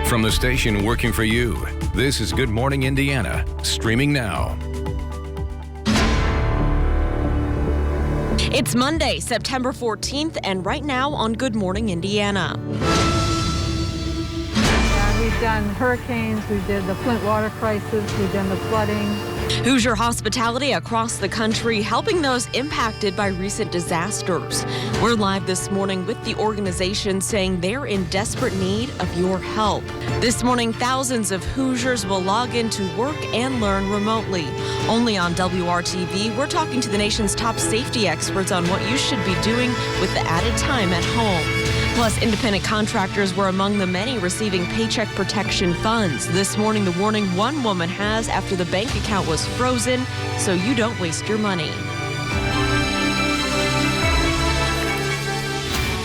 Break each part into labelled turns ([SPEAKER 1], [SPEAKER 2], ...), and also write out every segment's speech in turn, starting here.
[SPEAKER 1] From the station working for you, this is Good Morning Indiana, streaming now.
[SPEAKER 2] It's Monday, September 14th, and right now on Good Morning Indiana.
[SPEAKER 3] Yeah, we've done hurricanes, we did the Flint water crisis, we've done the flooding.
[SPEAKER 2] Hoosier hospitality across the country helping those impacted by recent disasters. We're live this morning with the organization saying they're in desperate need of your help. This morning, thousands of Hoosiers will log into work and learn remotely. Only on WRTV, we're talking to the nation's top safety experts on what you should be doing with the added time at home. Plus, independent contractors were among the many receiving paycheck protection funds. This morning, the warning one woman has after the bank account was frozen, so you don't waste your money.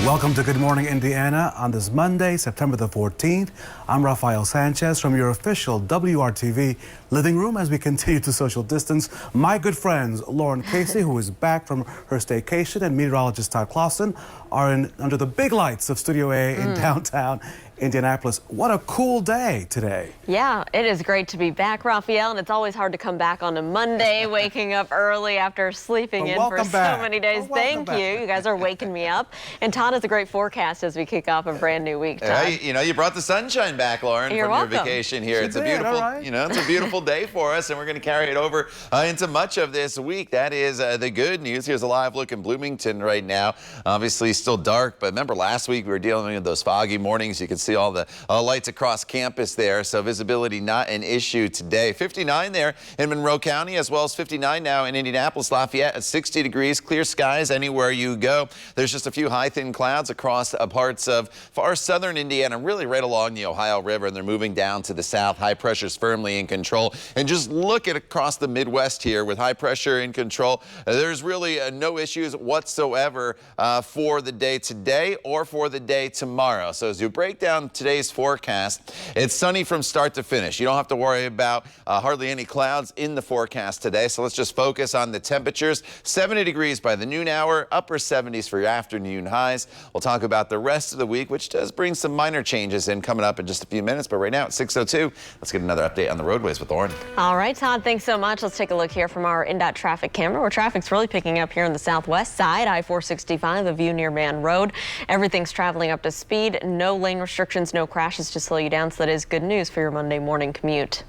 [SPEAKER 4] Welcome to Good Morning Indiana on this Monday, September the 14th. I'm Rafael Sanchez from your official WRTV living room as we continue to social distance. My good friends, Lauren Casey, who is back from her staycation, and meteorologist Todd Clausen are under the big lights of Studio A in downtown Indianapolis. What a cool day today.
[SPEAKER 2] Yeah, it is great to be back, Rafael, and it's always hard to come back on a Monday, waking up early after sleeping in for so many days. Thank you. You guys are waking me up. And Todd has a great forecast as we kick off a brand new week, Todd.
[SPEAKER 5] You know, you brought the sunshine back, Lauren,
[SPEAKER 2] You're
[SPEAKER 5] from
[SPEAKER 2] welcome.
[SPEAKER 5] your vacation here. It's a beautiful, it's a beautiful day for us, and we're going to carry it over into much of this week. That is the good news. Here's a live look in Bloomington right now. Obviously still dark, but remember last week we were dealing with those foggy mornings. You can see all the lights across campus there, so visibility not an issue today. 59 there in Monroe County, as well as 59 now in Indianapolis, Lafayette at 60 degrees, clear skies anywhere you go. There's just a few high thin clouds across parts of far southern Indiana, really right along the Ohio River, and they're moving down to the south. High pressure's firmly in control. And just look at across the Midwest here with high pressure in control. There's really no issues whatsoever for the day today or for the day tomorrow. So as you break down today's forecast, it's sunny from start to finish. You don't have to worry about hardly any clouds in the forecast today. So let's just focus on the temperatures. 70 degrees by the noon hour, upper 70s for your afternoon highs. We'll talk about the rest of the week, which does bring some minor changes in coming up in just a few minutes. But right now at 6:02, let's get another update on the roadways with Lauren.
[SPEAKER 2] All right, Todd, thanks so much. Let's take a look here from our INDOT traffic camera, where traffic's really picking up here on the southwest side, I-465, the view near Man Road. Everything's traveling up to speed. No lane restrictions, no crashes to slow you down, so that is good news for your Monday morning commute.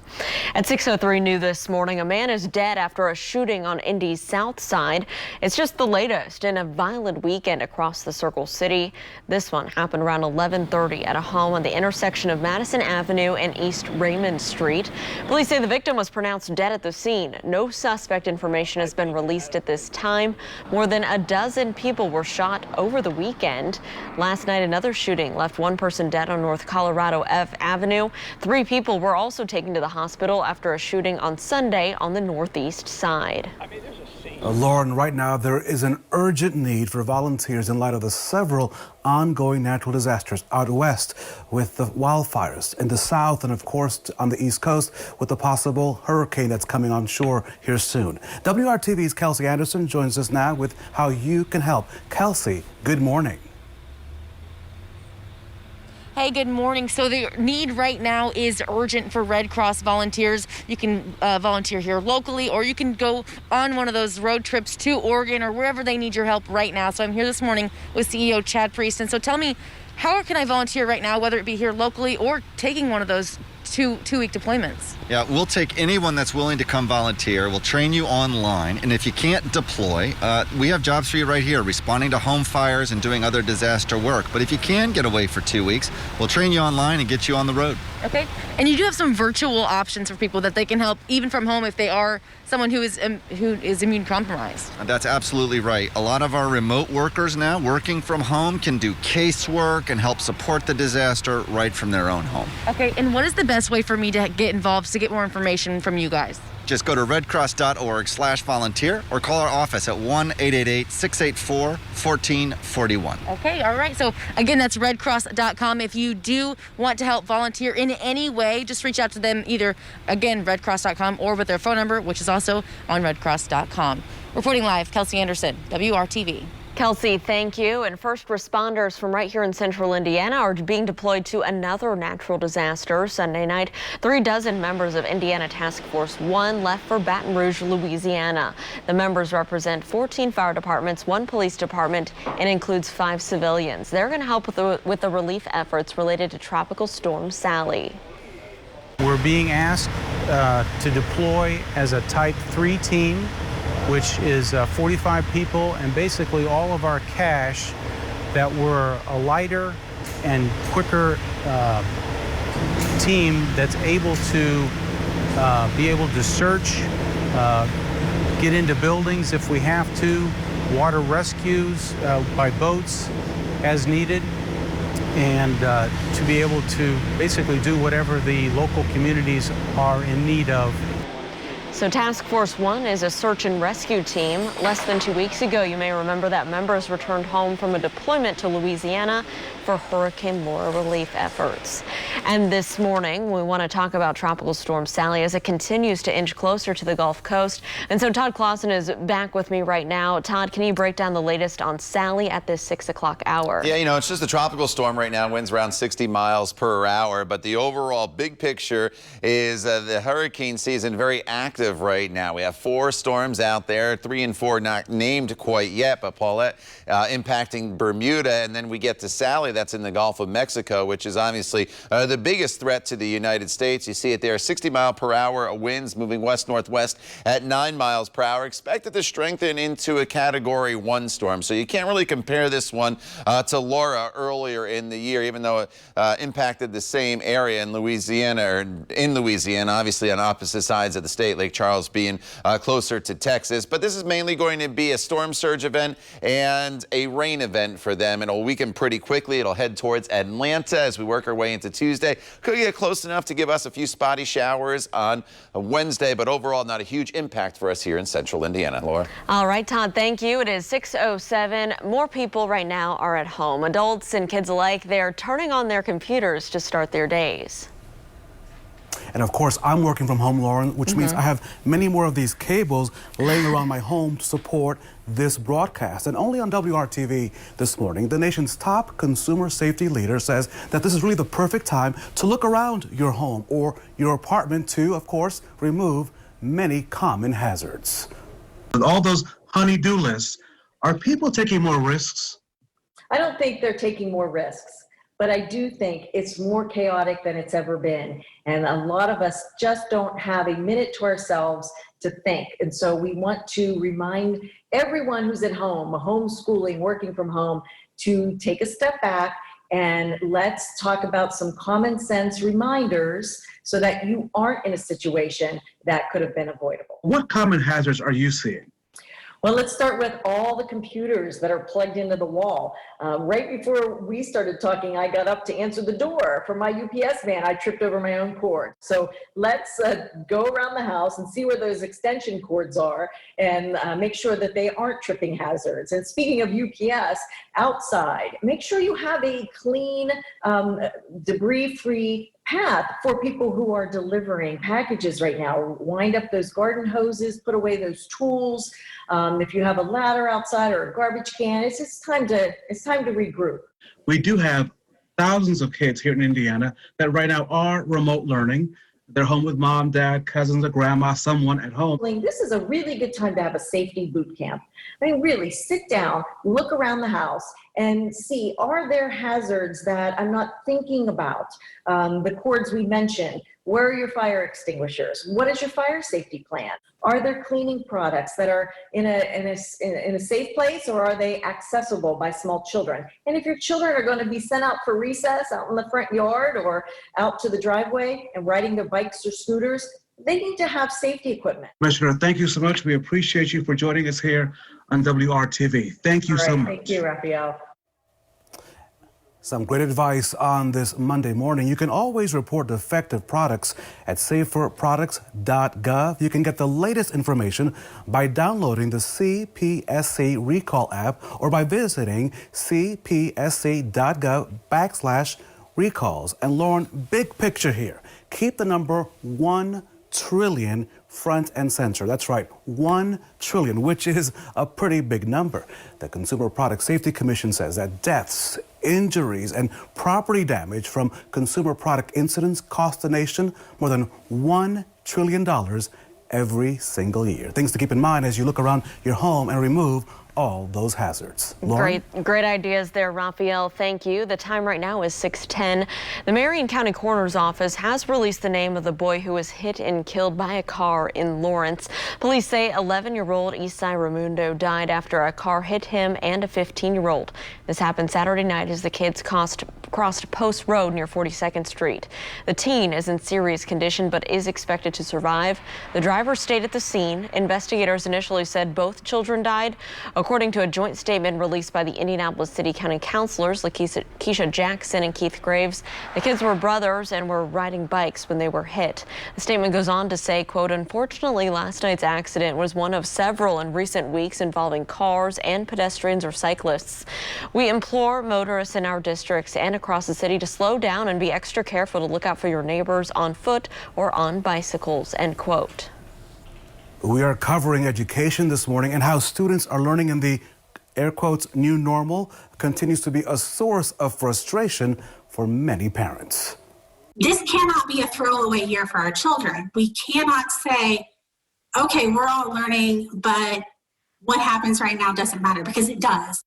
[SPEAKER 2] At 6:03 new this morning, a man is dead after a shooting on Indy's south side. It's just the latest in a violent weekend across the Circle City. This one happened around 11:30 at a home on the intersection of Madison Avenue and East Raymond Street. Police say the victim was pronounced dead at the scene. No suspect information has been released at this time. More than a dozen people were shot over the weekend. Last night, another shooting left one person dead on North Colorado Avenue. 3 people were also taken to the hospital after a shooting on Sunday on the northeast side.
[SPEAKER 4] Lauren, right now there is an urgent need for volunteers in light of the several ongoing natural disasters out west with the wildfires in the south and, of course, on the East Coast with the possible hurricane that's coming on shore here soon. WRTV's Kelsey Anderson joins us now with how you can help. Kelsey, good morning.
[SPEAKER 6] Hey, good morning. So the need right now is urgent for Red Cross volunteers. You can volunteer here locally, or you can go on one of those road trips to Oregon or wherever they need your help right now. So I'm here this morning with CEO Chad Priest. And so tell me, how can I volunteer right now, whether it be here locally or taking one of those two-week deployments?
[SPEAKER 7] Yeah, we'll take anyone that's willing to come volunteer. We'll train you online, and if you can't deploy, we have jobs for you right here, responding to home fires and doing other disaster work. But if you can get away for 2 weeks, we'll train you online and get you on the road.
[SPEAKER 6] Okay, and you do have some virtual options for people that they can help even from home if they are someone who is immune compromised.
[SPEAKER 7] That's absolutely right. A lot of our remote workers now working from home can do casework and help support the disaster right from their own home.
[SPEAKER 6] Okay, and what is the best way for me to get involved to get more information from you guys?
[SPEAKER 7] Just go to redcross.org/volunteer or call our office at 1-888-684-1441.
[SPEAKER 6] Okay, all right. So again, that's redcross.com. If you do want to help volunteer in any way, just reach out to them either, again, redcross.com or with their phone number, which is also on redcross.com. Reporting live, Kelsey Anderson, WRTV.
[SPEAKER 2] Kelsey, thank you. And first responders from right here in central Indiana are being deployed to another natural disaster. Sunday night, 36 members of Indiana Task Force 1 left for Baton Rouge, Louisiana. The members represent 14 fire departments, 1 police department, and includes 5 civilians. They're going to help with the relief efforts related to Tropical Storm Sally.
[SPEAKER 8] We're being asked to deploy as a Type 3 team, which is 45 people, and basically all of our cache that we're a lighter and quicker team that's able to be able to search, get into buildings if we have to, water rescues by boats as needed, and to be able to basically do whatever the local communities are in need of.
[SPEAKER 2] So Task Force 1 is a search and rescue team. Less than 2 weeks ago, you may remember that members returned home from a deployment to Louisiana for Hurricane Laura relief efforts. And this morning, we want to talk about Tropical Storm Sally as it continues to inch closer to the Gulf Coast. And so Todd Clausen is back with me right now. Todd, can you break down the latest on Sally at this 6 o'clock hour?
[SPEAKER 5] Yeah, you know, it's just a tropical storm right now, winds around 60 miles per hour. But the overall big picture is the hurricane season very active right now. We have 4 storms out there, 3 and 4 not named quite yet, but Paulette impacting Bermuda, and then we get to Sally that's in the Gulf of Mexico, which is obviously the biggest threat to the United States. You see it there, 60 mile per hour winds moving west-northwest at 9 miles per hour, expected to strengthen into a Category 1 storm. So you can't really compare this one to Laura earlier in the year, even though it impacted the same area in Louisiana, obviously on opposite sides of the state, Lake Charles being closer to Texas. But this is mainly going to be a storm surge event and a rain event for them. It'll weaken pretty quickly. It'll head towards Atlanta as we work our way into Tuesday. Could get close enough to give us a few spotty showers on Wednesday, but overall not a huge impact for us here in central Indiana. Laura.
[SPEAKER 2] All right, Todd, thank you. It is 6:07. More people right now are at home. Adults and kids alike, they're turning on their computers to start their days.
[SPEAKER 4] And of course, I'm working from home, Lauren, which means I have many more of these cables laying around my home to support this broadcast. And only on WRTV this morning, the nation's top consumer safety leader says that this is really the perfect time to look around your home or your apartment to, of course, remove many common hazards.
[SPEAKER 9] With all those honey-do lists, are people taking more risks?
[SPEAKER 10] I don't think they're taking more risks. But I do think it's more chaotic than it's ever been. And a lot of us just don't have a minute to ourselves to think. And so we want to remind everyone who's at home, homeschooling, working from home, to take a step back and let's talk about some common sense reminders so that you aren't in a situation that could have been avoidable.
[SPEAKER 9] What common hazards are you seeing?
[SPEAKER 10] Well, let's start with all the computers that are plugged into the wall. Right before we started talking, I got up to answer the door for my UPS van. I tripped over my own cord. So let's go around the house and see where those extension cords are and make sure that they aren't tripping hazards. And speaking of UPS, outside, make sure you have a clean, debris-free path for people who are delivering packages right now. Wind up those garden hoses, put away those tools. If you have a ladder outside or a garbage can, it's time to regroup.
[SPEAKER 9] We do have thousands of kids here in Indiana that right now are remote learning. They're home with mom, dad, cousins, or grandma, someone at home.
[SPEAKER 10] This is a really good time to have a safety boot camp. I mean, really sit down, look around the house and see, are there hazards that I'm not thinking about? The cords we mentioned, where are your fire extinguishers? What is your fire safety plan? Are there cleaning products that are in a safe place, or are they accessible by small children? And if your children are going to be sent out for recess out in the front yard or out to the driveway and riding their bikes or scooters, they need to have safety equipment.
[SPEAKER 9] Commissioner, thank you so much. We appreciate you for joining us here on WRTV. Thank you so much.
[SPEAKER 10] Thank you, Raphael.
[SPEAKER 4] Some great advice on this Monday morning. You can always report defective products at saferproducts.gov. You can get the latest information by downloading the CPSC Recall app or by visiting cpsc.gov/recalls. And Lauren, big picture here. Keep the number 1 trillion front and center. That's right, 1 trillion, which is a pretty big number. The Consumer Product Safety Commission says that deaths, injuries, and property damage from consumer product incidents cost the nation more than $1 trillion every single year. Things to keep in mind as you look around your home and remove all those hazards. Lauren?
[SPEAKER 2] Great ideas there, Raphael. Thank you. The time right now is 6:10. The Marion County Coroner's Office has released the name of the boy who was hit and killed by a car in Lawrence. Police say 11-year-old Isai Ramundo died after a car hit him and a 15-year-old. This happened Saturday night as the kids crossed Post Road near 42nd Street. The teen is in serious condition but is expected to survive. The driver stayed at the scene. Investigators initially said both children died. According to a joint statement released by the Indianapolis City County Councilors, Keisha Jackson and Keith Graves, the kids were brothers and were riding bikes when they were hit. The statement goes on to say, quote, unfortunately, last night's accident was one of several in recent weeks involving cars and pedestrians or cyclists. We implore motorists in our districts and across the city to slow down and be extra careful to look out for your neighbors on foot or on bicycles, end quote.
[SPEAKER 4] We are covering education this morning and how students are learning in the, air quotes, new normal continues to be a source of frustration for many parents.
[SPEAKER 11] This cannot be a throwaway year for our children. We cannot say, okay, we're all learning, but what happens right now doesn't matter, because it does.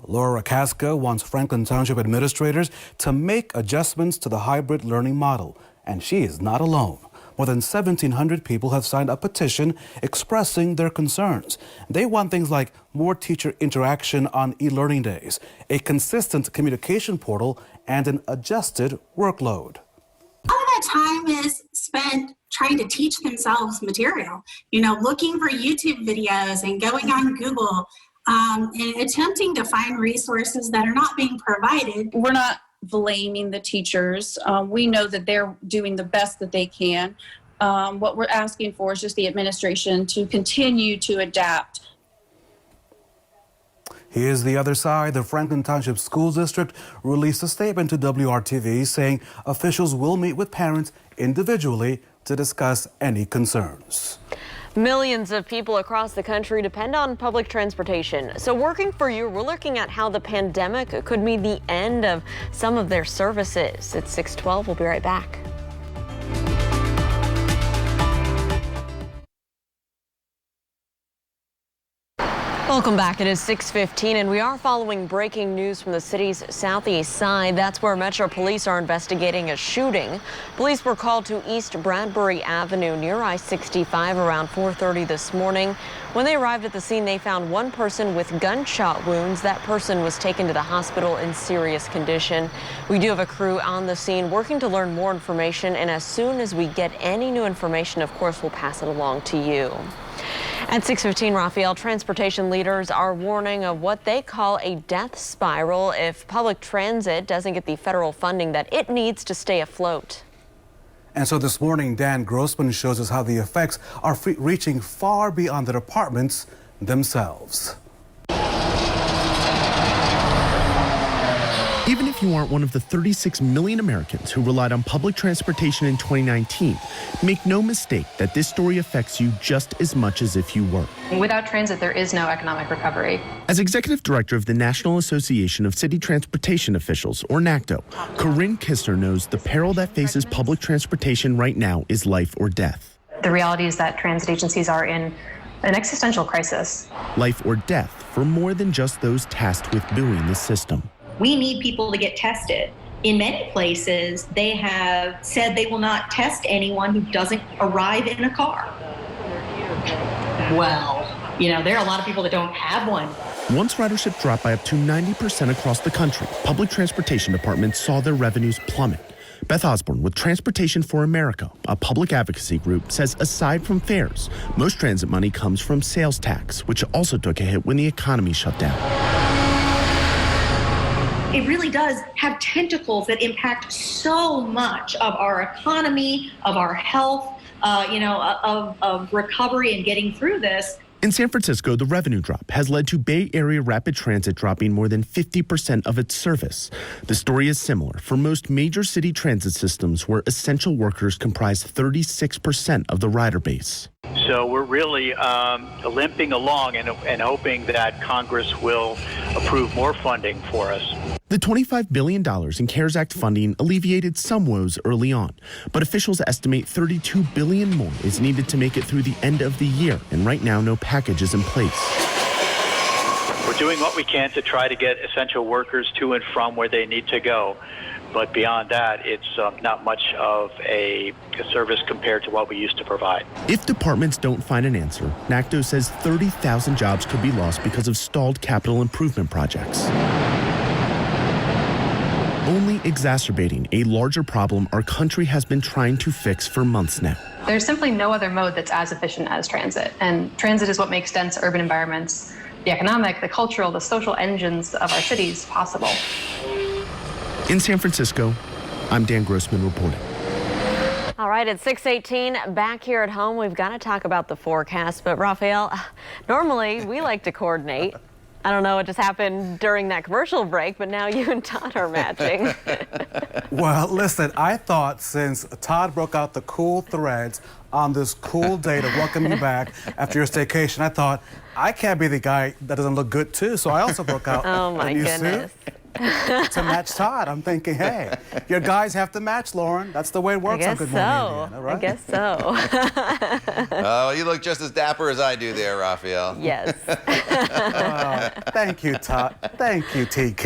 [SPEAKER 4] Laura Casca wants Franklin Township administrators to make adjustments to the hybrid learning model, and she is not alone. More than 1,700 people have signed a petition expressing their concerns. They want things like more teacher interaction on e-learning days, a consistent communication portal, and an adjusted workload.
[SPEAKER 11] All of that time is spent trying to teach themselves material, looking for YouTube videos and going on Google and attempting to find resources that are not being provided.
[SPEAKER 12] We're not blaming the teachers. We know that they're doing the best that they can. What we're asking for is just the administration to continue to adapt.
[SPEAKER 4] Here's the other side. The Franklin Township School District released a statement to WRTV saying officials will meet with parents individually to discuss any concerns.
[SPEAKER 2] Millions of people across the country depend on public transportation. So working for you, we're looking at how the pandemic could mean the end of some of their services. It's 6:12. We'll be right back. Welcome back. It is 6:15 and we are following breaking news from the city's southeast side. That's where Metro Police are investigating a shooting. Police were called to East Bradbury Avenue near I-65 around 4:30 this morning. When they arrived at the scene, they found one person with gunshot wounds. That person was taken to the hospital in serious condition. We do have a crew on the scene working to learn more information, and as soon as we get any new information, of course, we'll pass it along to you. At 6:15, Raphael, transportation leaders are warning of what they call a death spiral if public transit doesn't get the federal funding that it needs to stay afloat.
[SPEAKER 4] And so this morning, Dan Grossman shows us how the effects are reaching far beyond the departments themselves.
[SPEAKER 13] Even if you aren't one of the 36 million Americans who relied on public transportation in 2019, make no mistake that this story affects you just as much as if you were.
[SPEAKER 14] Without transit, there is no economic recovery.
[SPEAKER 13] As executive director of the National Association of City Transportation Officials, or NACTO, Corinne Kistner knows the peril that faces public transportation right now is life or death.
[SPEAKER 14] The reality is that transit agencies are in an existential crisis.
[SPEAKER 13] Life or death for more than just those tasked with buoying the system.
[SPEAKER 15] We need people to get tested. In many places, they have said they will not test anyone who doesn't arrive in a car. Well, there are a lot of people that don't have one.
[SPEAKER 13] Once ridership dropped by up to 90% across the country, public transportation departments saw their revenues plummet. Beth Osborne with Transportation for America, a public advocacy group, says aside from fares, most transit money comes from sales tax, which also took a hit when the economy shut down.
[SPEAKER 15] It really does have tentacles that impact so much of our economy, of our health, of recovery and getting through this.
[SPEAKER 13] In San Francisco, the revenue drop has led to Bay Area Rapid Transit dropping more than 50% of its service. The story is similar for most major city transit systems where essential workers comprise 36% of the rider base.
[SPEAKER 16] So we're really limping along and hoping that Congress will approve more funding for us.
[SPEAKER 13] The $25 billion in CARES Act funding alleviated some woes early on, but officials estimate $32 billion more is needed to make it through the end of the year, and right now no package is in place.
[SPEAKER 16] We're doing what we can to try to get essential workers to and from where they need to go. But beyond that, it's not much of a service compared to what we used to provide.
[SPEAKER 13] If departments don't find an answer, NACDO says 30,000 jobs could be lost because of stalled capital improvement projects, only exacerbating a larger problem our country has been trying to fix for months now.
[SPEAKER 14] There's simply no other mode that's as efficient as transit, and transit is what makes dense urban environments, the economic, the cultural, the social engines of our cities possible.
[SPEAKER 13] In San Francisco, I'm Dan Grossman reporting.
[SPEAKER 2] All right, it's 6:18 back here at home. We've got to talk about the forecast, but Raphael, normally we like to coordinate. I don't know what just happened during that commercial break, but now you and Todd are matching.
[SPEAKER 4] Well, listen, I thought since Todd broke out the cool threads on this cool day to welcome you back after your staycation, I thought, I can't be the guy that doesn't look good too, so I also broke out a new suit to match Todd. I'm thinking, hey, your guys have to match, Lauren. That's the way it works on Good Morning Indiana, right?
[SPEAKER 2] I guess so.
[SPEAKER 5] Oh, you look just as dapper as I do there, Raphael.
[SPEAKER 2] Yes.
[SPEAKER 4] Thank you, Todd. Thank you, TK.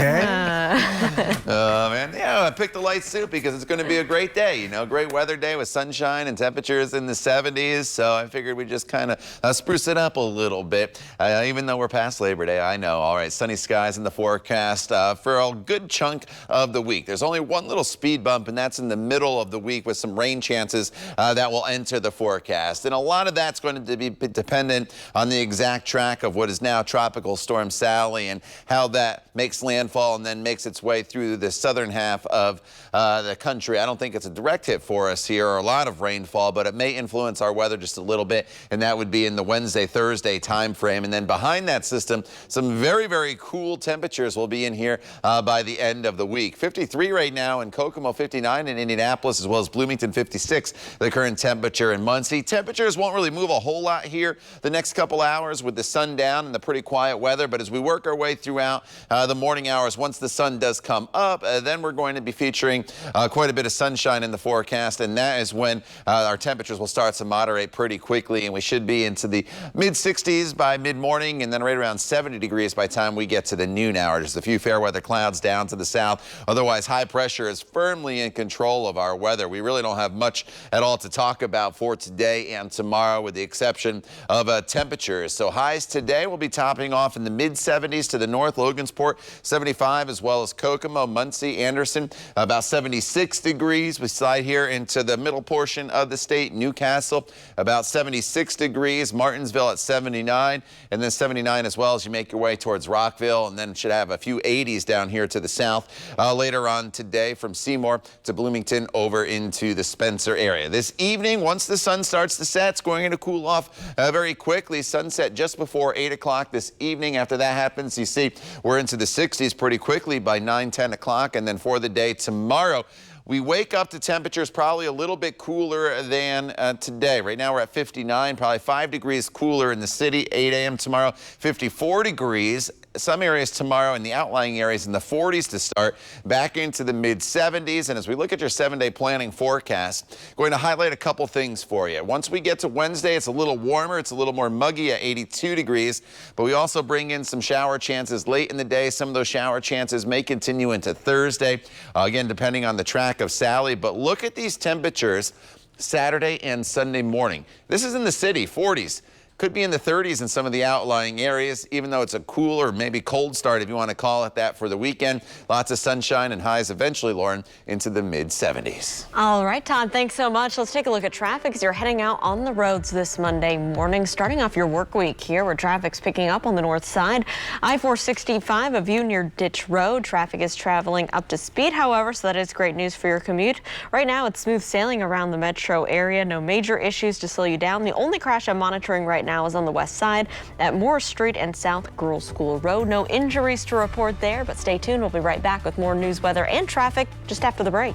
[SPEAKER 5] Man, yeah, I picked a light suit because it's going to be a great day. You know, great weather day with sunshine and temperatures in the 70s. So I figured we'd just kind of spruce it up a little bit. Even though we're past Labor Day, I know. All right, sunny skies in the forecast for a good chunk of the week. There's only one little speed bump, and that's in the middle of the week with some rain chances that will enter the forecast. And a lot of that's going to be dependent on the exact track of what is now Tropical Storm Sally and how that makes landfall and then makes its way through the southern half of the country. I don't think it's a direct hit for us here or a lot of rainfall, but it may influence our weather just a little bit, and that would be in the Wednesday, Thursday time frame. And then behind that system, some very, very cool temperatures will be in here by the end of the week. 53 right now in Kokomo, 59 in Indianapolis, as well as Bloomington, 56, the current temperature in Muncie. Temperatures won't really move a whole lot here the next couple hours with the sun down and the pretty quiet weather, but as we work our way throughout the morning hours, once the sun does come up, then we're going to be featuring quite a bit of sunshine in the forecast, and that is when our temperatures will start to moderate pretty quickly, and we should be into the mid-60s by mid-morning and then right around 70 degrees by the time we get to the noon hour. Just a few fair weather clouds down to the south. Otherwise, high pressure is firmly in control of our weather. We really don't have much at all to talk about for today and tomorrow, with the exception of temperatures. So highs today will be topping off in the mid-70s to the north, Logansport 75, as well as Kokomo, Muncie, Anderson, about 76 degrees. We slide here into the middle portion of the state, Newcastle, about 76 degrees, Martinsville at 79, and then 79 as well as you make your way towards Rockville, and then should have a few 80s down here to the south later on today from Seymour to Bloomington over into the Spencer area. This evening, once the sun starts to set, it's going to cool off very quickly. Sunset just before 8 o'clock this evening. After that happens, you see we're into the 60s pretty quickly by 9, 10 o'clock, and then for the day tomorrow, we wake up to temperatures probably a little bit cooler than today. Right now we're at 59, probably 5 degrees cooler in the city. 8 a.m. tomorrow, 54 degrees. Some areas tomorrow in the outlying areas in the 40s to start, back into the mid-70s. And as we look at your 7-day planning forecast, going to highlight a couple things for you. Once we get to Wednesday, it's a little warmer. It's a little more muggy at 82 degrees. But we also bring in some shower chances late in the day. Some of those shower chances may continue into Thursday, again, depending on the track of Sally. But look at these temperatures Saturday and Sunday morning. This is in the city, 40s. Could be in the 30s in some of the outlying areas, even though it's a cool or maybe cold start, if you want to call it that, for the weekend. Lots of sunshine and highs eventually, Lauren, into the mid-70s.
[SPEAKER 2] All right, Todd, thanks so much. Let's take a look at traffic as you're heading out on the roads this Monday morning. Starting off your work week here, where traffic's picking up on the north side. I-465, a view near Ditch Road. Traffic is traveling up to speed, however, so that is great news for your commute. Right now, it's smooth sailing around the metro area. No major issues to slow you down. The only crash I'm monitoring right now is on the west side at Moore Street and South Girls School Road. No injuries to report there, but stay tuned. We'll be right back with more news, weather, and traffic just after the break.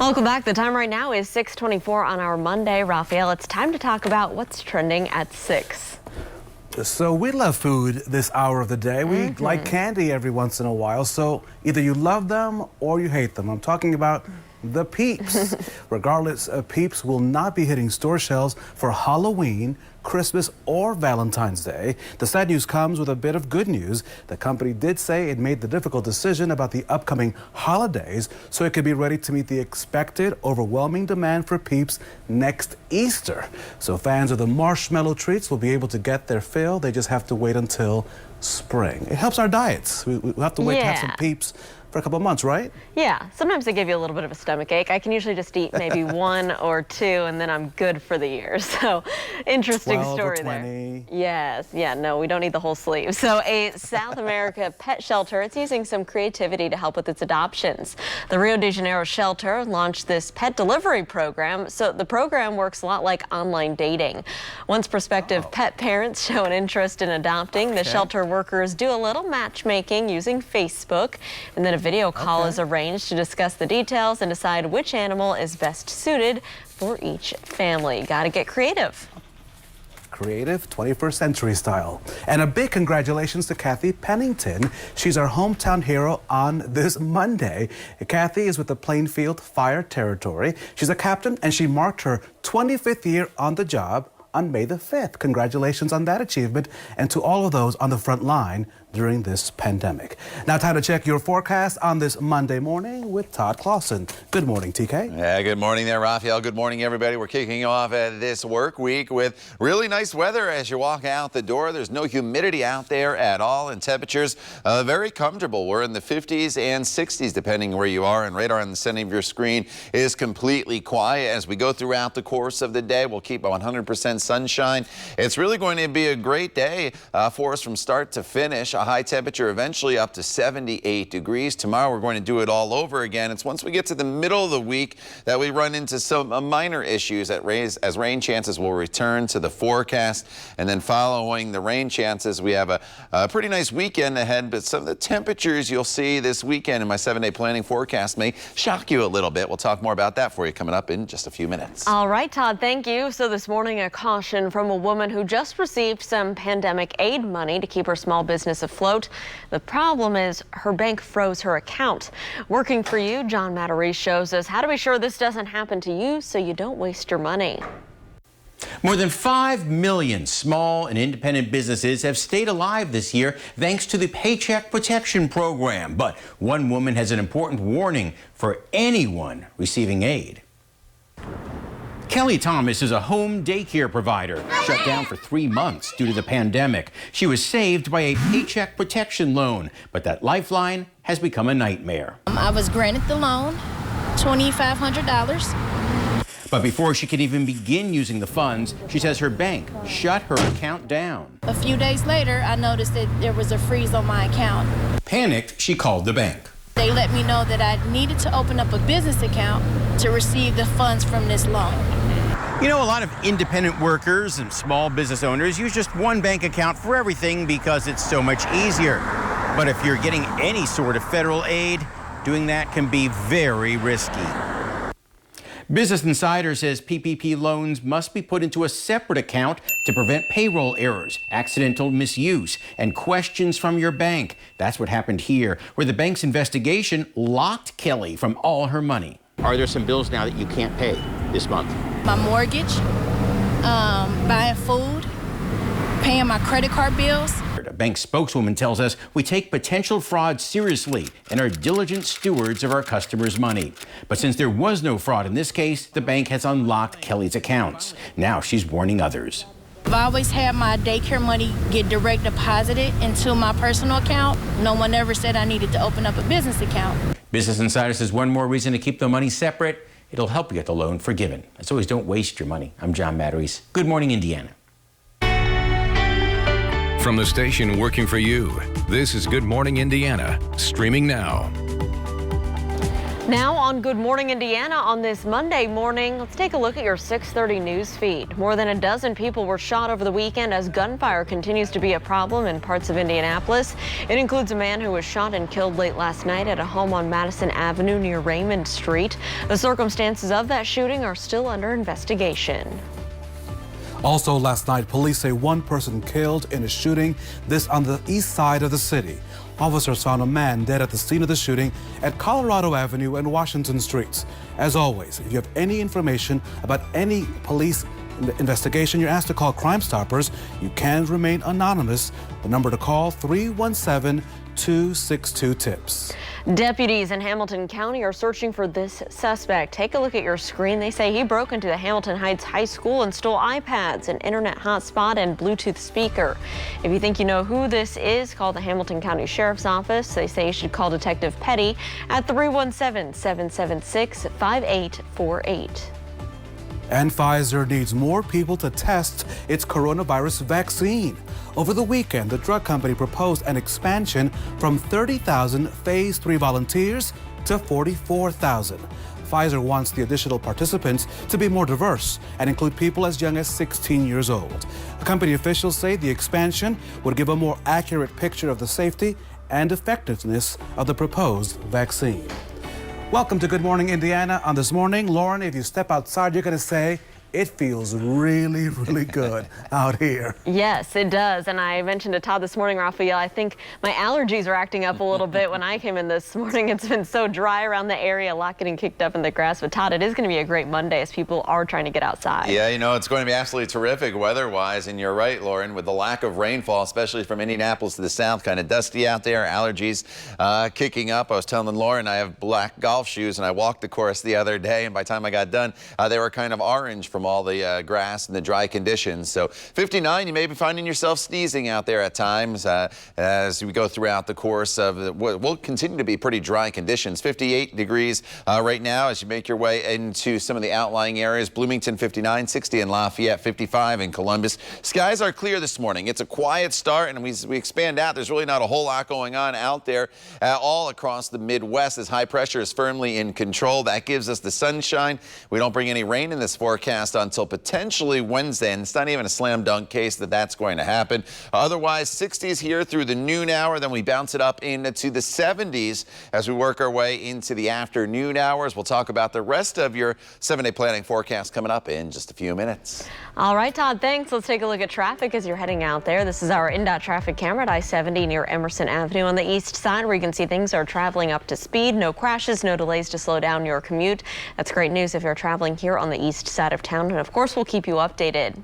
[SPEAKER 2] Welcome back. The time right now is 6:24 on our Monday. Raphael, it's time to talk about what's trending at 6.
[SPEAKER 4] So we love food this hour of the day. We like candy every once in a while. So either you love them or you hate them. I'm talking about the Peeps. Regardless, Peeps will not be hitting store shelves for Halloween, Christmas, or Valentine's Day. The sad news comes with a bit of good news. The company did say it made the difficult decision about the upcoming holidays so it could be ready to meet the expected overwhelming demand for Peeps next Easter. So fans of the marshmallow treats will be able to get their fill. They just have to wait until spring. It helps our diets. We have to wait to have some Peeps for a couple of months, right?
[SPEAKER 2] Yeah, sometimes they give you a little bit of a stomach ache. I can usually just eat maybe 1 or 2 and then I'm good for the year. So interesting
[SPEAKER 4] 12
[SPEAKER 2] story
[SPEAKER 4] or 20.
[SPEAKER 2] there. Yes, yeah, no, we don't need the whole sleeve. So a South America pet shelter, it's using some creativity to help with its adoptions. The Rio de Janeiro shelter launched this pet delivery program. So the program works a lot like online dating. Once prospective pet parents show an interest in adopting, the shelter workers do a little matchmaking using Facebook, and then a video call is arranged to discuss the details and decide which animal is best suited for each family. Gotta get creative.
[SPEAKER 4] Creative, 21st century style. And a big congratulations to Kathy Pennington. She's our hometown hero on this Monday. Kathy is with the Plainfield Fire Territory. She's a captain and she marked her 25th year on the job on May the 5th. Congratulations on that achievement, and to all of those on the front line during this pandemic. Now time to check your forecast on this Monday morning with Todd Clausen. Good morning, TK.
[SPEAKER 5] Yeah, good morning there, Raphael. Good morning, everybody. We're kicking off this work week with really nice weather as you walk out the door. There's no humidity out there at all, and temperatures very comfortable. We're in the 50s and 60s, depending where you are, and radar on the center of your screen is completely quiet. As we go throughout the course of the day, we'll keep 100% sunshine. It's really going to be a great day for us from start to finish. A high temperature eventually up to 78 degrees. Tomorrow we're going to do it all over again. It's once we get to the middle of the week that we run into some minor issues as rain chances will return to the forecast. And then following the rain chances, we have a pretty nice weekend ahead, but some of the temperatures you'll see this weekend in my 7-day planning forecast may shock you a little bit. We'll talk more about that for you coming up in just a few minutes.
[SPEAKER 2] All right, Todd, thank you. So this morning, a caution from a woman who just received some pandemic aid money to keep her small business afloat. The problem is her bank froze her account. Working for you, John Matarese shows us how to be sure this doesn't happen to you so you don't waste your money.
[SPEAKER 17] More than 5 million small and independent businesses have stayed alive this year thanks to the Paycheck Protection Program. But one woman has an important warning for anyone receiving aid. Kelly Thomas is a home daycare provider, shut down for 3 months due to the pandemic. She was saved by a paycheck protection loan, but that lifeline has become a nightmare.
[SPEAKER 18] I was granted the loan, $2,500.
[SPEAKER 17] But before she could even begin using the funds, she says her bank shut her account down.
[SPEAKER 18] A few days later, I noticed that there was a freeze on my account.
[SPEAKER 17] Panicked, she called the bank.
[SPEAKER 18] They let me know that I needed to open up a business account to receive the funds from this loan.
[SPEAKER 17] You know, a lot of independent workers and small business owners use just one bank account for everything because it's so much easier. But if you're getting any sort of federal aid, doing that can be very risky. Business Insider says PPP loans must be put into a separate account to prevent payroll errors, accidental misuse, and questions from your bank. That's what happened here, where the bank's investigation locked Kelly from all her money. Are there some bills now that you can't pay this month?
[SPEAKER 18] My mortgage, buying food, paying my credit card bills.
[SPEAKER 17] A bank spokeswoman tells us we take potential fraud seriously and are diligent stewards of our customers' money. But since there was no fraud in this case, the bank has unlocked Kelly's accounts. Now she's warning others.
[SPEAKER 18] I've always had my daycare money get direct deposited into my personal account. No one ever said I needed to open up a business account.
[SPEAKER 17] Business Insider says one more reason to keep the money separate. It'll help you get the loan forgiven. As always, don't waste your money. I'm John Matarese. Good morning, Indiana.
[SPEAKER 1] From the station working for you, this is Good Morning Indiana, streaming now.
[SPEAKER 2] Now on Good Morning Indiana on this Monday morning, let's take a look at your 6:30 news feed. More than a dozen people were shot over the weekend as gunfire continues to be a problem in parts of Indianapolis. It includes a man who was shot and killed late last night at a home on Madison Avenue near Raymond Street. The circumstances of that shooting are still under investigation.
[SPEAKER 4] Also last night, police say one person killed in a shooting, this on the east side of the city. Officers found a man dead at the scene of the shooting at Colorado Avenue and Washington Streets. As always, if you have any information about any police investigation, you're asked to call Crime Stoppers. You can remain anonymous. The number to call, 317-262-TIPS.
[SPEAKER 2] Deputies in Hamilton County are searching for this suspect. Take a look at your screen. They say he broke into the Hamilton Heights High School and stole iPads, an internet hotspot, and Bluetooth speaker. If you think you know who this is, call the Hamilton County Sheriff's Office. They say you should call Detective Petty at 317-776-5848.
[SPEAKER 4] And Pfizer needs more people to test its coronavirus vaccine. Over the weekend, the drug company proposed an expansion from 30,000 phase 3 volunteers to 44,000. Pfizer wants the additional participants to be more diverse and include people as young as 16 years old. Company officials say the expansion would give a more accurate picture of the safety and effectiveness of the proposed vaccine. Welcome to Good Morning Indiana. On this morning, Lauren, if you step outside, you're going to say, it feels really, really good out here.
[SPEAKER 2] Yes, it does. And I mentioned to Todd this morning, Raphael, I think my allergies are acting up a little bit when I came in this morning. It's been so dry around the area, a lot getting kicked up in the grass. But Todd, it is going to be a great Monday as people are trying to get outside.
[SPEAKER 5] Yeah, you know, it's going to be absolutely terrific weather-wise. And you're right, Lauren, with the lack of rainfall, especially from Indianapolis to the south, kind of dusty out there, allergies kicking up. I was telling Lauren I have black golf shoes, and I walked the course the other day, and by the time I got done, they were kind of orange from all the grass and the dry conditions. So 59, you may be finding yourself sneezing out there at times as we go throughout the course of what will continue to be pretty dry conditions. 58 degrees right now as you make your way into some of the outlying areas. Bloomington 59, 60 in Lafayette, 55 in Columbus. Skies are clear this morning. It's a quiet start, and we expand out. There's really not a whole lot going on out there all across the Midwest as high pressure is firmly in control. That gives us the sunshine. We don't bring any rain in this forecast until potentially Wednesday, and it's not even a slam dunk case that that's going to happen. Otherwise, 60s here through the noon hour, then we bounce it up into the 70s as we work our way into the afternoon hours. We'll talk about the rest of your 7-day planning forecast coming up in just a few minutes.
[SPEAKER 2] All right, Todd, thanks. Let's take a look at traffic as you're heading out there. This is our INDOT traffic camera at I-70 near Emerson Avenue on the east side, where you can see things are traveling up to speed. No crashes, no delays to slow down your commute. That's great news if you're traveling here on the east side of town. And of course, we'll keep you updated.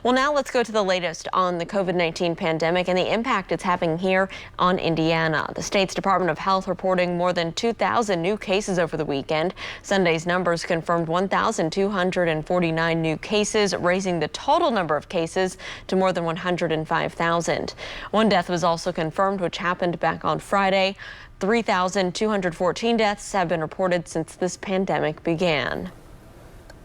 [SPEAKER 2] Well, now let's go to the latest on the COVID-19 pandemic and the impact it's having here on Indiana. The state's Department of Health reporting more than 2,000 new cases over the weekend. Sunday's numbers confirmed 1,249 new cases, raising the total number of cases to more than 105,000. One death was also confirmed, which happened back on Friday. 3,214 deaths have been reported since this pandemic began.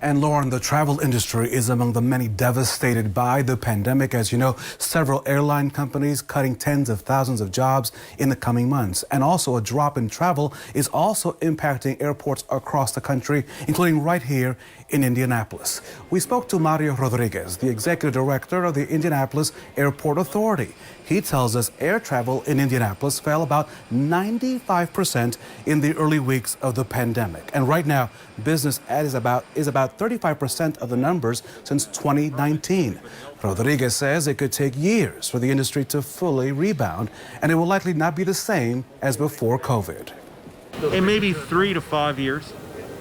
[SPEAKER 4] And Lauren, the travel industry is among the many devastated by the pandemic. As you know, several airline companies cutting tens of thousands of jobs in the coming months. And also a drop in travel is also impacting airports across the country, including right here in Indianapolis. We spoke to Mario Rodriguez, the executive director of the Indianapolis Airport Authority. He tells us air travel in Indianapolis fell about 95% in the early weeks of the pandemic. And right now, business is about 35% of the numbers since 2019. Rodriguez says it could take years for the industry to fully rebound, and it will likely not be the same as before COVID.
[SPEAKER 19] It may be 3 to 5 years.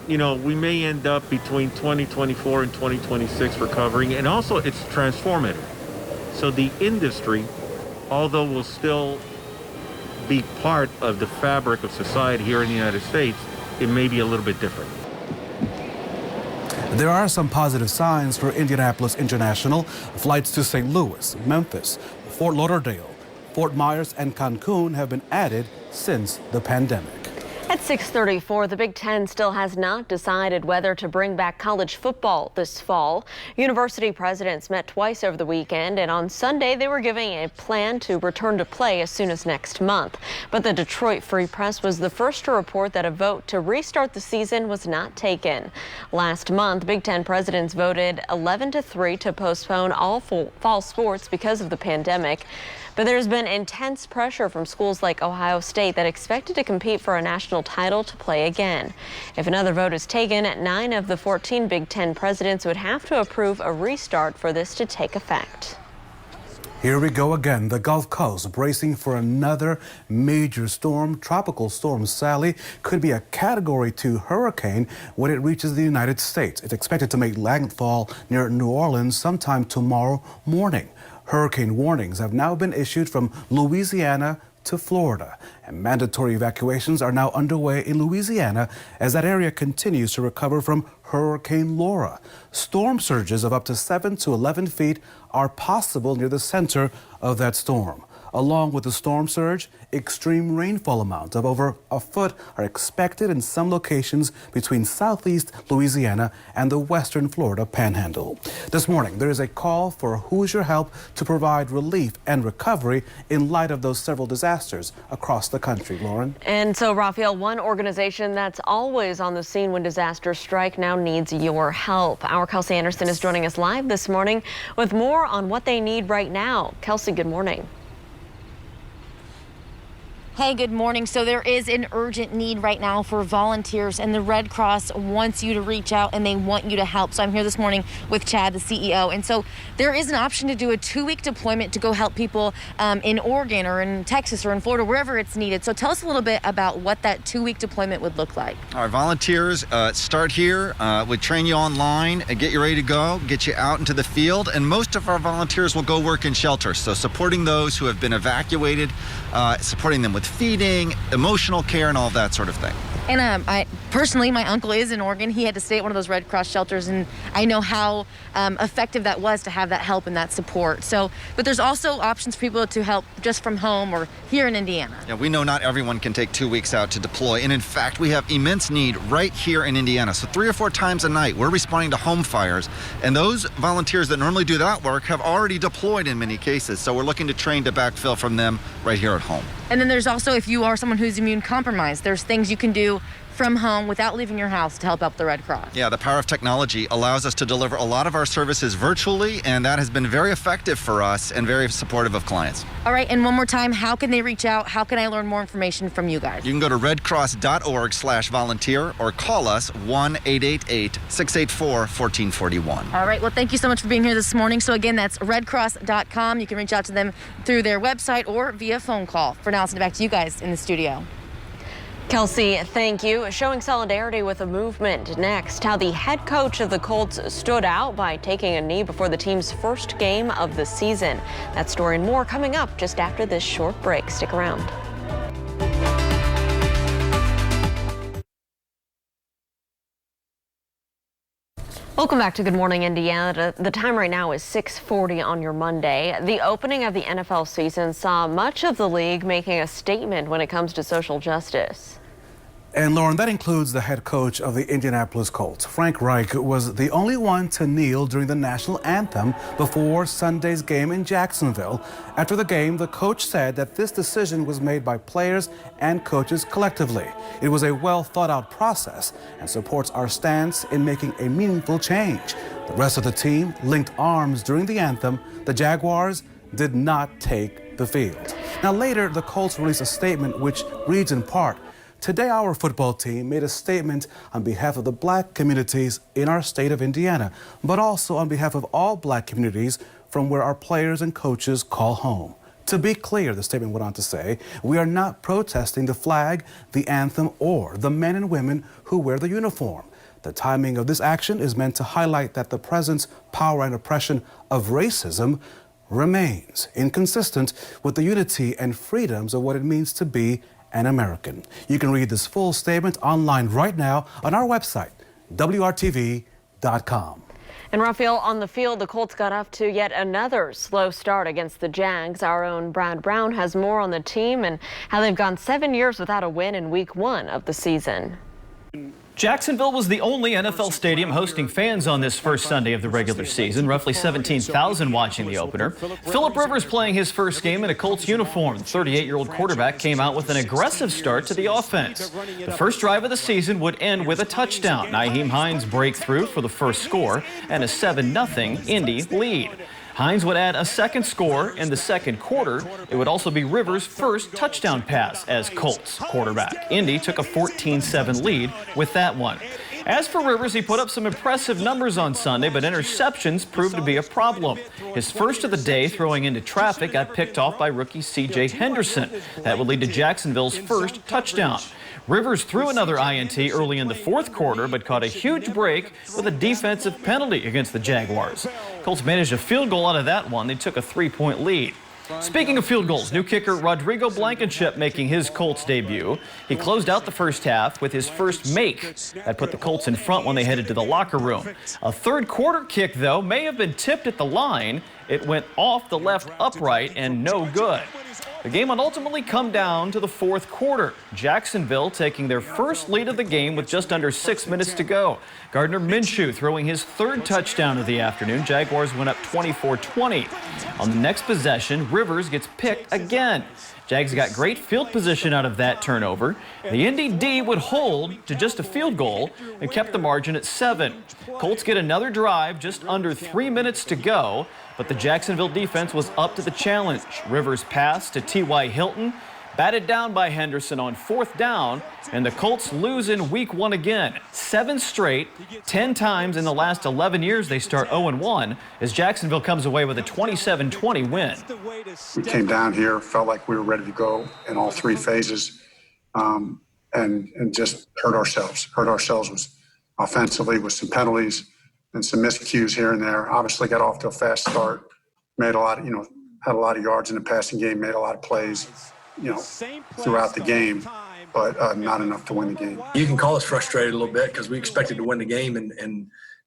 [SPEAKER 19] You know, we may end up between 2024 and 2026 recovering, and also it's transformative. So the industry, although will still be part of the fabric of society here in the United States, it may be a little bit different.
[SPEAKER 4] There are some positive signs for Indianapolis International. Flights to St. Louis, Memphis, Fort Lauderdale, Fort Myers, and Cancun have been added since the pandemic.
[SPEAKER 2] At 6:34, the Big Ten still has not decided whether to bring back college football this fall. University presidents met twice over the weekend, and on Sunday they were giving a plan to return to play as soon as next month. But the Detroit Free Press was the first to report that a vote to restart the season was not taken. Last month, Big Ten presidents voted 11-3 to postpone all fall sports because of the pandemic. But there's been intense pressure from schools like Ohio State that expected to compete for a national title to play again. If another vote is taken, 9 of the 14 Big Ten presidents would have to approve a restart for this to take effect.
[SPEAKER 4] Here we go again. The Gulf Coast bracing for another major storm. Tropical Storm Sally could be a Category 2 hurricane when it reaches the United States. It's expected to make landfall near New Orleans sometime tomorrow morning. Hurricane warnings have now been issued from Louisiana to Florida, and mandatory evacuations are now underway in Louisiana as that area continues to recover from Hurricane Laura. Storm surges of up to 7 to 11 feet are possible near the center of that storm. Along with the storm surge, extreme rainfall amounts of over a foot are expected in some locations between southeast Louisiana and the western Florida panhandle. This morning, there is a call for Hoosier help to provide relief and recovery in light of those several disasters across the country. Lauren?
[SPEAKER 2] And so, Raphael, one organization that's always on the scene when disasters strike now needs your help. Our Kelsey Anderson is joining us live this morning with more on what they need right now. Kelsey, good morning.
[SPEAKER 6] Hey, good morning. So there is an urgent need right now for volunteers, and the Red Cross wants you to reach out and they want you to help. So I'm here this morning with Chad, the CEO. And so there is an option to do a 2-week deployment to go help people in Oregon or in Texas or in Florida, wherever it's needed. So tell us a little bit about what that 2-week deployment would look like.
[SPEAKER 7] Our volunteers start here. We train you online and get you ready to go, get you out into the field. And most of our volunteers will go work in shelters. So supporting those who have been evacuated, supporting them with feeding, emotional care, and all that sort of thing.
[SPEAKER 6] And I personally, my uncle is in Oregon. He had to stay at one of those Red Cross shelters, and I know how effective that was to have that help and that support. So, but there's also options for people to help just from home or here in Indiana.
[SPEAKER 7] Yeah, we know not everyone can take 2 weeks out to deploy, and in fact, we have immense need right here in Indiana. So 3 or 4 times a night, we're responding to home fires, and those volunteers that normally do that work have already deployed in many cases. So we're looking to train to backfill from them right here at home.
[SPEAKER 6] And then there's also, if you are someone who's immune compromised, there's things you can do from home without leaving your house to help out the Red Cross.
[SPEAKER 7] Yeah, the power of technology allows us to deliver a lot of our services virtually, and that has been very effective for us and very supportive of clients.
[SPEAKER 6] All right, and one more time, how can they reach out? How can I learn more information from you guys?
[SPEAKER 7] You can go to redcross.org/volunteer or call us 1-888-684-1441.
[SPEAKER 6] All right, well, thank you so much for being here this morning. So again, that's redcross.com. You can reach out to them through their website or via phone call. For now, I'll send it back to you guys in the studio.
[SPEAKER 2] Kelsey, thank you. Showing solidarity with the movement. Next, how the head coach of the Colts stood out by taking a knee before the team's first game of the season. That story and more coming up just after this short break. Stick around. Welcome back to Good Morning Indiana. The time right now is 6:40 on your Monday. The opening of the NFL season saw much of the league making a statement when it comes to social justice.
[SPEAKER 4] And Lauren, that includes the head coach of the Indianapolis Colts. Frank Reich was the only one to kneel during the national anthem before Sunday's game in Jacksonville. After the game, the coach said that this decision was made by players and coaches collectively. It was a well thought out process and supports our stance in making a meaningful change. The rest of the team linked arms during the anthem. The Jaguars did not take the field. Now later, the Colts released a statement which reads in part, "Today, our football team made a statement on behalf of the black communities in our state of Indiana, but also on behalf of all black communities from where our players and coaches call home. To be clear," the statement went on to say, "we are not protesting the flag, the anthem, or the men and women who wear the uniform. The timing of this action is meant to highlight that the presence, power, and oppression of racism remains inconsistent with the unity and freedoms of what it means to be an American." You can read this full statement online right now on our website, WRTV.com.
[SPEAKER 2] And Raphael, on the field, the Colts got off to yet another slow start against the Jags. Our own Brad Brown has more on the team and how they've gone 7 years without a win in week 1 of the season.
[SPEAKER 20] Jacksonville was the only NFL stadium hosting fans on this first Sunday of the regular season. Roughly 17,000 watching the opener. Phillip Rivers playing his first game in a Colts uniform. The 38-year-old quarterback came out with an aggressive start to the offense. The first drive of the season would end with a touchdown. Nyheim Hines breakthrough for the first score and a 7-0 Indy lead. Hines would add a second score in the second quarter. It would also be Rivers' first touchdown pass as Colts quarterback. Indy took a 14-7 lead with that one. As for Rivers, he put up some impressive numbers on Sunday, but interceptions proved to be a problem. His first of the day throwing into traffic got picked off by rookie C.J. Henderson. That would lead to Jacksonville's first touchdown. Rivers threw another INT early in the fourth quarter, but caught a huge break with a defensive penalty against the Jaguars. Colts managed a field goal out of that one. They took a 3-point lead. Speaking of field goals, new kicker Rodrigo Blankenship making his Colts debut. He closed out the first half with his first make. That put the Colts in front when they headed to the locker room. A third quarter kick, though, may have been tipped at the line. It went off the left upright and no good. The game would ultimately come down to the fourth quarter. Jacksonville taking their first lead of the game with just under 6 minutes to go. Gardner Minshew throwing his third touchdown of the afternoon. Jaguars went up 24-20. On the next possession, Rivers gets picked again. Jags got great field position out of that turnover. The Indy D would hold to just a field goal and kept the margin at 7. Colts get another drive just under 3 minutes to go, but the Jacksonville defense was up to the challenge. Rivers passed to T.Y. Hilton, batted down by Henderson on fourth down, and the Colts lose in week 1 again. 7 straight, 10 times in the last 11 years they start 0-1 as Jacksonville comes away with a 27-20 win.
[SPEAKER 21] We came down here, felt like we were ready to go in all 3 phases, and just hurt ourselves. Hurt ourselves was offensively with some penalties and some miscues here and there. Obviously got off to a fast start, made a lot of, had a lot of yards in the passing game, made a lot of plays, throughout the game, but not enough to win the game.
[SPEAKER 22] You can call us frustrated a little bit because we expected to win the game and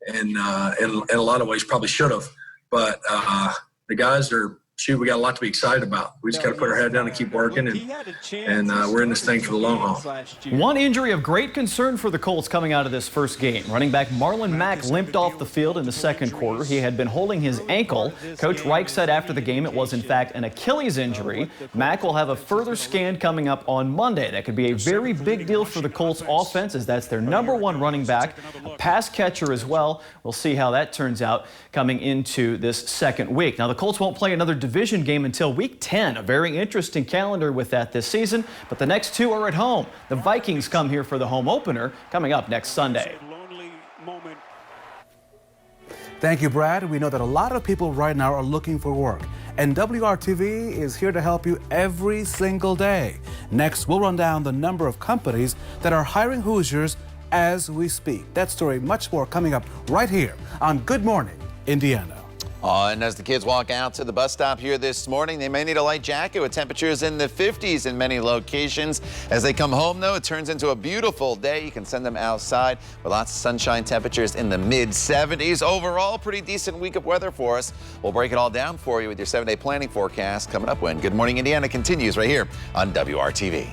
[SPEAKER 22] in a lot of ways probably should have. But the guys we got a lot to be excited about. We just got to put our head down and keep working, and we're in this thing for the long haul.
[SPEAKER 20] One injury of great concern for the Colts coming out of this first game. Running back Marlon Mack limped off the field in the second quarter. He had been holding his ankle. Coach Reich said after the game it was in fact an Achilles injury. Mack will have a further scan coming up on Monday. That could be a very big deal for the Colts offense as that's their #1 running back, a pass catcher as well. We'll see how that turns out coming into this second week. Now the Colts won't play another division game until week 10. A very interesting calendar with that this season, but the next 2 are at home. The Vikings come here for the home opener coming up next Sunday.
[SPEAKER 4] Thank you, Brad. We know that a lot of people right now are looking for work, and WRTV is here to help you every single day. Next, we'll run down the number of companies that are hiring Hoosiers as we speak. That story, much more, coming up right here on Good Morning Indiana.
[SPEAKER 5] And as the kids walk out to the bus stop here this morning, they may need a light jacket with temperatures in the 50s in many locations. As they come home, though, it turns into a beautiful day. You can send them outside with lots of sunshine, temperatures in the mid-70s. Overall, pretty decent week of weather for us. We'll break it all down for you with your 7-day planning forecast coming up when Good Morning Indiana continues right here on WRTV.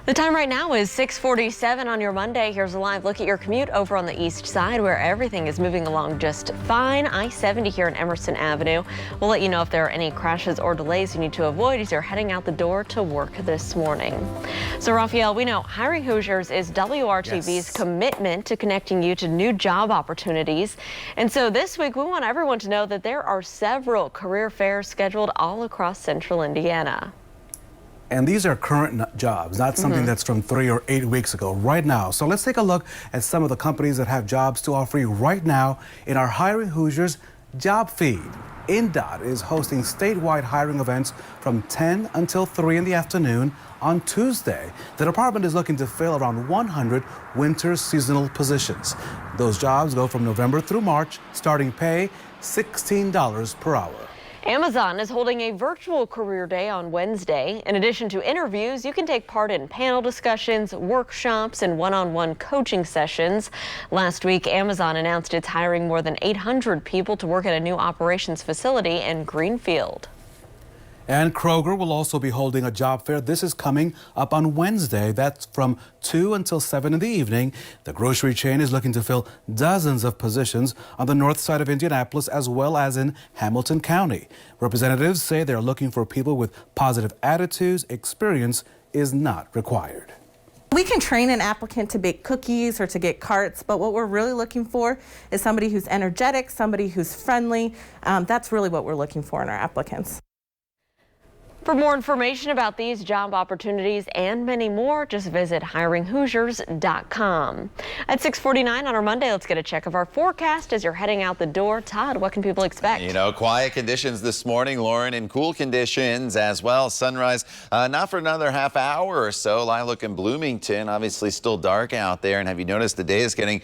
[SPEAKER 2] The time right now is 6:47 on your Monday. Here's a live look at your commute over on the east side where everything is moving along just fine. I-70 here in Emerson Avenue. We'll let you know if there are any crashes or delays you need to avoid as you're heading out the door to work this morning. So Raphael, we know hiring Hoosiers is WRTV's commitment to connecting you to new job opportunities. And so this week we want everyone to know that there are several career fairs scheduled all across central Indiana.
[SPEAKER 4] And these are current jobs, not something that's from 3 or 8 weeks ago, right now. So let's take a look at some of the companies that have jobs to offer you right now in our Hiring Hoosiers job feed. INDOT is hosting statewide hiring events from 10 until 3 in the afternoon on Tuesday. The department is looking to fill around 100 winter seasonal positions. Those jobs go from November through March, starting pay $16 per hour.
[SPEAKER 2] Amazon is holding a virtual career day on Wednesday. In addition to interviews, you can take part in panel discussions, workshops, and one-on-one coaching sessions. Last week, Amazon announced it's hiring more than 800 people to work at a new operations facility in Greenfield.
[SPEAKER 4] And Kroger will also be holding a job fair. This is coming up on Wednesday. That's from 2 until 7 in the evening. The grocery chain is looking to fill dozens of positions on the north side of Indianapolis as well as in Hamilton County. Representatives say they're looking for people with positive attitudes. Experience is not required.
[SPEAKER 3] We can train an applicant to bake cookies or to get carts, but what we're really looking for is somebody who's energetic, somebody who's friendly. That's really what we're looking for in our applicants.
[SPEAKER 2] For more information about these job opportunities and many more, just visit hiringhoosiers.com. At 6:49 on our Monday, let's get a check of our forecast as you're heading out the door. Todd, what can people expect?
[SPEAKER 5] You know, quiet conditions this morning, Lauren, and cool conditions as well. Sunrise not for another half hour or so. Lilac and Bloomington, obviously still dark out there. And have you noticed the day is getting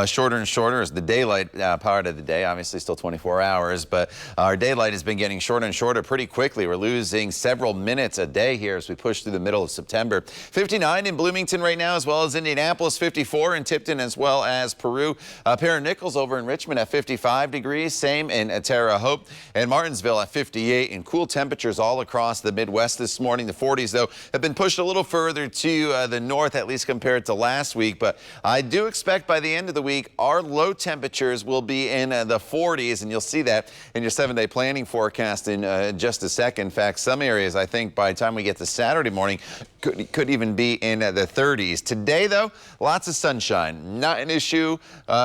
[SPEAKER 5] shorter and shorter as the daylight part of the day, obviously still 24 hours, but our daylight has been getting shorter and shorter pretty quickly. We're losing several minutes a day here as we push through the middle of September. 59 in Bloomington right now, as well as Indianapolis, 54 in Tipton, as well as Peru. Pair of Nichols over in Richmond at 55 degrees, same in Terre Haute, and Martinsville at 58, and cool temperatures all across the Midwest this morning. The 40s, though, have been pushed a little further to the north, at least compared to last week, but I do expect by the end of the week, our low temperatures will be in the 40s, and you'll see that in your 7-day planning forecast in just a second. In fact, some areas, I think by the time we get to Saturday morning, could even be in the 30s. Today, though, lots of sunshine. Not an issue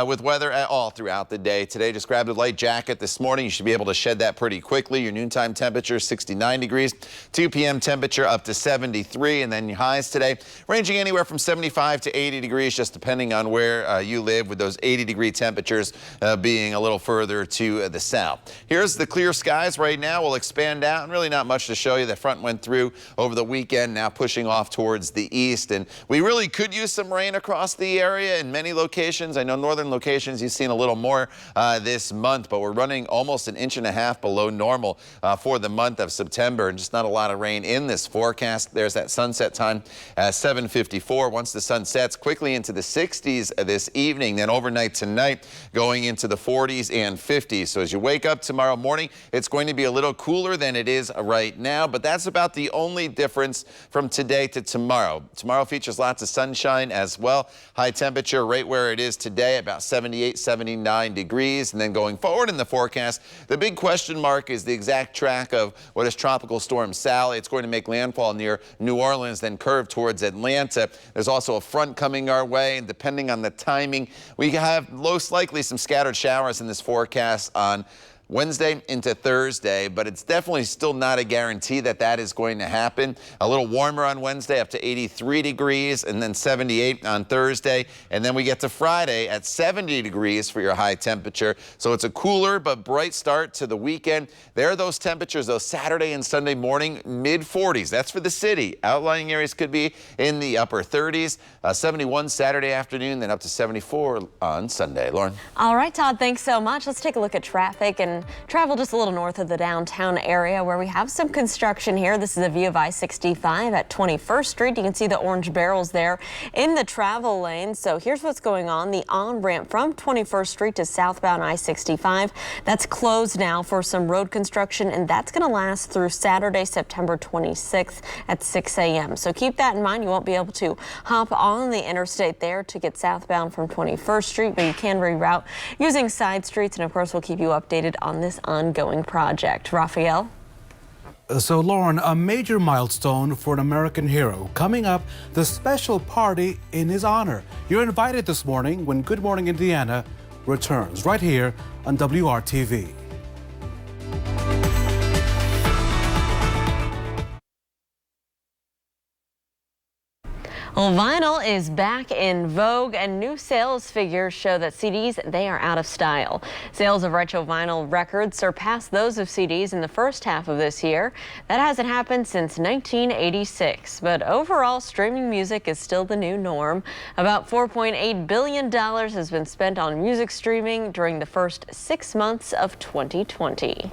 [SPEAKER 5] with weather at all throughout the day. Today, just grabbed a light jacket this morning. You should be able to shed that pretty quickly. Your noontime temperature, 69 degrees. 2 p.m. temperature up to 73. And then your highs today, ranging anywhere from 75 to 80 degrees, just depending on where you live, with those 80-degree temperatures being a little further to the south. Here's the clear skies right now. We'll expand out, and really not much to show you. The front went through over the weekend, now pushing off towards the east, and we really could use some rain across the area in many locations. I know northern locations you've seen a little more this month, but we're running almost 1.5 inches below normal for the month of September, and just not a lot of rain in this forecast. There's that sunset time at 7:54. Once the sun sets, quickly into the 60s this evening, then overnight tonight going into the 40s and 50s. So as you wake up tomorrow morning, it's going to be a little cooler than it is right now, but that's about the only difference from today to tomorrow. Tomorrow features lots of sunshine as well. High temperature right where it is today, about 78, 79 degrees. And then going forward in the forecast, the big question mark is the exact track of what is Tropical Storm Sally. It's going to make landfall near New Orleans, then curve towards Atlanta. There's also a front coming our way, and depending on the timing, we have most likely some scattered showers in this forecast on Wednesday into Thursday, but it's definitely still not a guarantee that that is going to happen. A little warmer on Wednesday, up to 83 degrees, and then 78 on Thursday. And then we get to Friday at 70 degrees for your high temperature. So it's a cooler but bright start to the weekend. There are those temperatures, though, Saturday and Sunday morning, mid-40s. That's for the city. Outlying areas could be in the upper 30s. 71 Saturday afternoon, then up to 74 on Sunday. Lauren.
[SPEAKER 2] All right, Todd, thanks so much. Let's take a look at traffic and travel just a little north of the downtown area where we have some construction here. This is a view of I-65 at 21st Street. You can see the orange barrels there in the travel lane. So here's what's going on. The on-ramp from 21st Street to southbound I-65, that's closed now for some road construction, and that's going to last through Saturday, September 26th at 6 a.m. So keep that in mind. You won't be able to hop on the interstate there to get southbound from 21st Street, but you can reroute using side streets, and of course we'll keep you updated on this ongoing project. Raphael?
[SPEAKER 4] So, Lauren, a major milestone for an American hero. Coming up, the special party in his honor. You're invited this morning when Good Morning Indiana returns right here on WRTV.
[SPEAKER 2] Well, vinyl is back in vogue, and new sales figures show that CDs, they are out of style. Sales of retro vinyl records surpassed those of CDs in the first half of this year. That hasn't happened since 1986. But overall, streaming music is still the new norm. About $4.8 billion has been spent on music streaming during the first 6 months of 2020.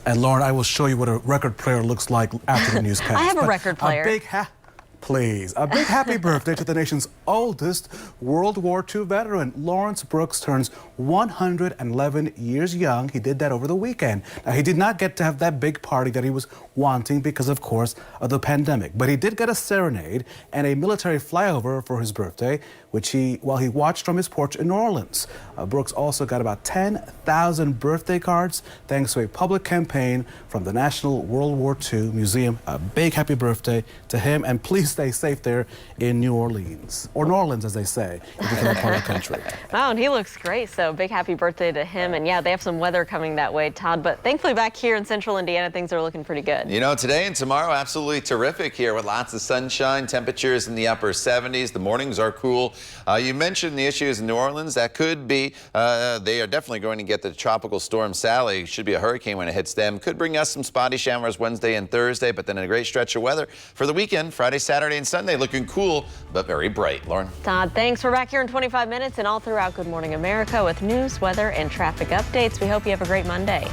[SPEAKER 4] And Lauren, I will show you what a record player looks like after the newscast.
[SPEAKER 2] I have a record player.
[SPEAKER 4] A big happy birthday to the nation's oldest World War II veteran. Lawrence Brooks turns 111 years young. He did that over the weekend. Now, he did not get to have that big party that he was wanting because, of course, of the pandemic. But he did get a serenade and a military flyover for his birthday, while he watched from his porch in New Orleans. Brooks also got about 10,000 birthday cards thanks to a public campaign from the National World War II Museum. A big happy birthday to him, and please stay safe there in New Orleans, or New Orleans as they say, if you're from that part of the country.
[SPEAKER 2] Wow, and he looks great, so big happy birthday to him. And yeah, they have some weather coming that way, Todd, but thankfully back here in central Indiana, things are looking pretty good.
[SPEAKER 5] You know, today and tomorrow, absolutely terrific here with lots of sunshine, temperatures in the upper 70s. The mornings are cool. You mentioned the issues in New Orleans. That could be, they are definitely going to get the tropical storm Sally. Should be a hurricane when it hits them. Could bring us some spotty showers Wednesday and Thursday, but then a great stretch of weather for the weekend, Friday, Saturday, and Sunday. Looking cool, but very bright. Lauren.
[SPEAKER 2] Todd, thanks. We're back here in 25 minutes and all throughout Good Morning America with news, weather, and traffic updates. We hope you have a great Monday.